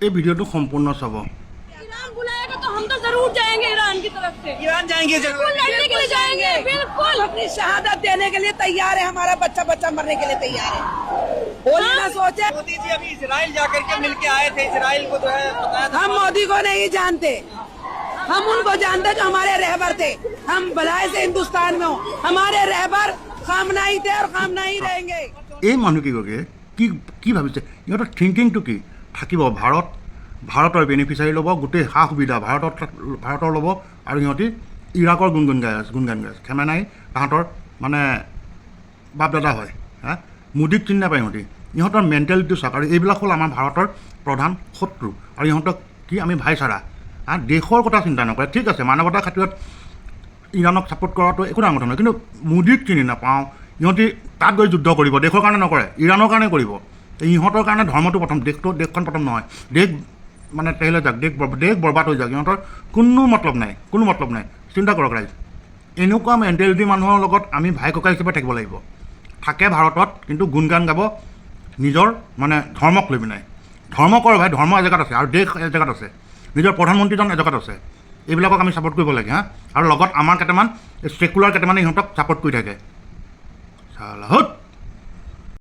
এই ভিডিওটো সম্পূৰ্ণ চাব। ईरान बुलाएगा तो हम तो जरूर जाएंगे ईरान की तरफ से। ईरान जाएंगे जरूर, लड़ने के लिए जाएंगे, बिल्कुल अपनी शहादत देने के लिए तैयार है, हमारा बच्चा बच्चा मरने के लिए तैयार है। होली ना सोचे। मोदी जी अभी इजराइल जाकर के मिलके आए थे, इजराइल को जो है बताया था। हम मोदी को नहीं जानते, हम उनको जानते जो हमारे रहबर थे। हम भलाई से हिंदुस्तान में हो, हमारे रहबर खामनाई थे और खामनाई रहेंगे। এই মানুহকেইগৰাকীয়ে কি ভাবিছে? ইহঁতৰ থিংকিংটো কি থাকিব? ভাৰতৰ বেনিফিচিয়াৰী ল'ব, গোটেই সা সুবিধা ভাৰতৰ ল'ব, আৰু সিহঁতি ইৰাকৰ গুণগান গাই আছে। খেমেনাই তাহাঁতৰ মানে বাপ দাদা হয়। হা, মোদীক চিনি নাপায় সিহঁতি। ইহঁতৰ মেণ্টেলিটিটো চাওক। আৰু এইবিলাক হ'ল আমাৰ ভাৰতৰ প্ৰধান শত্ৰু। আৰু ইহঁতক কি আমি ভাইচাৰা দেশৰ কথা চিন্তা নকৰে। ঠিক আছে, মানৱতাৰ খাতিৰত ইৰাণক ছাপোৰ্ট কৰাটো একো ডাঙৰ কথা নহয়, কিন্তু মোদীক চিনি নাপাওঁ। ইহঁতি তাত গৈ যুদ্ধ কৰিব, দেশৰ কাৰণে নকৰে, ইৰাণৰ কাৰণে কৰিব। ইহঁতৰ কাৰণে ধৰ্মটো প্ৰথম, দেশখন প্ৰথম নহয়। দেশ মানে তেহেলে যাক, দেশ বৰবাদ হৈ যাওক, ইহঁতৰ কোনো মতলব নাই। চিন্তা কৰক ৰাইজ, এনেকুৱা মেণ্টেলিটি মানুহৰ লগত আমি ভাই ককাই হিচাপে থাকিব লাগিব। থাকে ভাৰতত, কিন্তু গুণগান গাব নিজৰ মানে ধৰ্মক লৈ পিনে। ধৰ্ম কৰ ভাই, ধৰ্ম এজেগাত আছে আৰু দেশ এজেগাত আছে, নিজৰ প্ৰধানমন্ত্ৰীজন এজেগাত আছে। এইবিলাকক আমি ছাপোৰ্ট কৰিব লাগে। আৰু লগত আমাৰ কেইটামান ছেকুলাৰ কেইটামানে ইহঁতক ছাপোৰ্ট কৰি থাকে। চালাহত